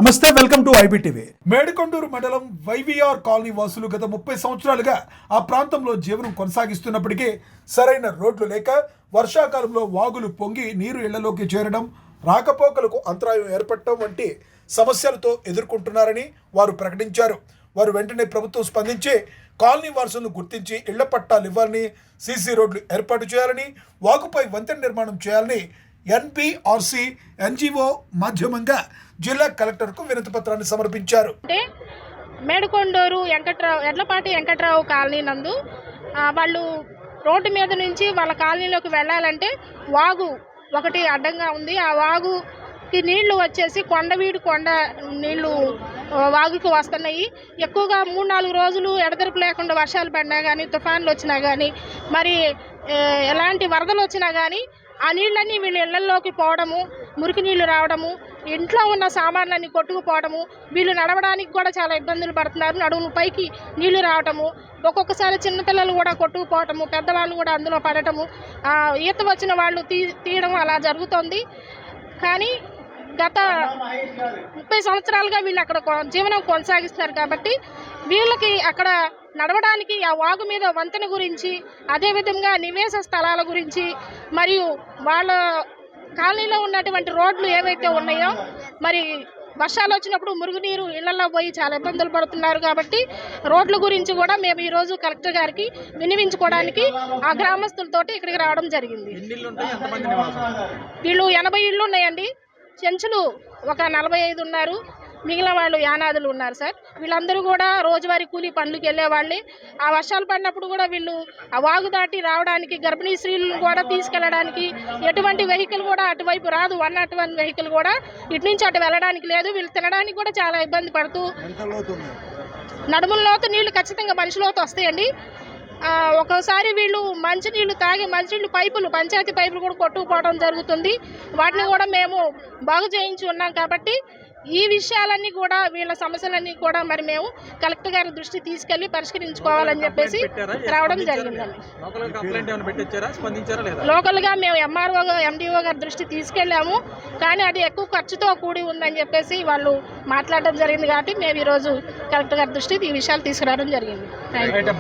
నమస్తే, welcome to IBTV. Medikonduru మండలం YVR colony వాసులు గత 30 సంవత్సరాలుగా ఆ ప్రాంతంలో జీవనం కొనసాగిస్తున్నప్పటికీ సరైన రోడ్లు లేక వర్షాకాలంలో వాగులు పొంగి నీరు ఇళ్లలోకి చేరడం, రాకపోకలకు అంతరాయం ఏర్పడటం వంటి సమస్యలతో ఎదుర్కొంటున్నారని వారు ప్రకటించారు. వారు వెంటనే ప్రభుత్వం స్పందించి కాలనీ వాసులను గుర్తించి ఇళ్ల పట్టాలు ఇవ్వాలని, సీసీ రోడ్లు ఏర్పాటు చేయాలని, వాగుపై వంతెన నిర్మాణం చేయాలని ఎన్బీఆర్సీ ఎన్జీఓ మాధ్యమంగా జిల్లా కలెక్టర్కు వినతి పత్రాన్ని సమర్పించారు. మేడికొండూరు ఎడ్లపాటి వెంకట్రావు కాలనీ నందు వాళ్ళు రోడ్డు మీద నుంచి వాళ్ళ కాలనీలోకి వెళ్ళాలంటే వాగు ఒకటి అడ్డంగా ఉంది. ఆ వాగుకి నీళ్లు వచ్చేసి కొండ నీళ్లు వాగుకి వస్తున్నాయి. ఎక్కువగా 3-4 రోజులు ఎడతెరపు లేకుండా వర్షాలు పడినా కానీ, తుఫాన్లు వచ్చినా కానీ, మరి ఎలాంటి వరదలు వచ్చినా కానీ ఆ నీళ్ళన్నీ వీళ్ళ ఇళ్లలోకి పోవడము, మురికి నీళ్లు రావడము, ఇంట్లో ఉన్న సామాన్లన్నీ కొట్టుకుపోవడము, వీళ్ళు నడవడానికి కూడా చాలా ఇబ్బందులు పడుతున్నారు. నడుము పైకి నీళ్లు రావటము, ఒక్కొక్కసారి చిన్నపిల్లలు కూడా కొట్టుకుపోవటము, పెద్దవాళ్ళు కూడా అందులో పడటము, ఈత వచ్చిన వాళ్ళు తీయడం అలా జరుగుతుంది. కానీ గత 30 సంవత్సరాలుగా వీళ్ళు అక్కడ జీవనం కొనసాగిస్తున్నారు కాబట్టి వీళ్ళకి అక్కడ నడవడానికి ఆ వాగు మీద వంతెన గురించి, అదేవిధంగా నివేశ స్థలాల గురించి, మరియు వాళ్ళ కాలనీలో ఉన్నటువంటి రోడ్లు ఏవైతే ఉన్నాయో, మరి వర్షాలు వచ్చినప్పుడు మురుగునీరు ఇళ్లలో పోయి చాలా ఇబ్బందులు పడుతున్నారు. కాబట్టి రోడ్ల గురించి కూడా మేము ఈరోజు కలెక్టర్ గారికి విన్నవించుకోవడానికి ఆ గ్రామస్తులతోటి ఇక్కడికి రావడం జరిగింది. వీళ్ళు 80 ఇళ్ళు ఉన్నాయండి. చెంచులు ఒక 45 ఉన్నారు. మిగిలిన వాళ్ళు యానాదులు ఉన్నారు సార్. వీళ్ళందరూ కూడా రోజువారీ కూలీ పనులకు వెళ్ళేవాళ్ళే. ఆ వర్షాలు పడినప్పుడు కూడా వీళ్ళు ఆ వాగు దాటి రావడానికి, గర్భిణీ స్త్రీలను కూడా తీసుకెళ్ళడానికి ఎటువంటి వెహికల్ కూడా అటువైపు రాదు. 101 వెహికల్ కూడా ఇటు నుంచి అటు వెళ్ళడానికి లేదు. వీళ్ళు తినడానికి కూడా చాలా ఇబ్బంది పడుతూ, నడుములలోతు నీళ్లు ఖచ్చితంగా మనిషిలోతు వస్తాయండి. ఒక్కోసారి వీళ్ళు మంచినీళ్ళు తాగి మంచినీళ్ళు పైపులు, పంచాయతీ పైపులు కూడా కొట్టుకుపోవడం జరుగుతుంది. వాటిని కూడా మేము బాగు చేయించి ఉన్నాం. కాబట్టి ఈ విషయాలన్నీ కూడా, వీళ్ళ సమస్యలన్నీ కూడా మరి మేము కలెక్టర్ గారి దృష్టి తీసుకెళ్లి పరిష్కరించుకోవాలని చెప్పేసి రావడం జరిగిందండి. లోకల్గా మేము ఎంఆర్ఓ ఎండిఓ గారి దృష్టి తీసుకెళ్ళాము. కానీ అది ఎక్కువ ఖర్చుతో కూడి ఉందని చెప్పేసి వాళ్ళు మాట్లాడడం జరిగింది. కాబట్టి మేము ఈరోజు కలెక్టర్ గారి దృష్టి ఈ విషయాలు తీసుకురావడం జరిగింది. Thank you.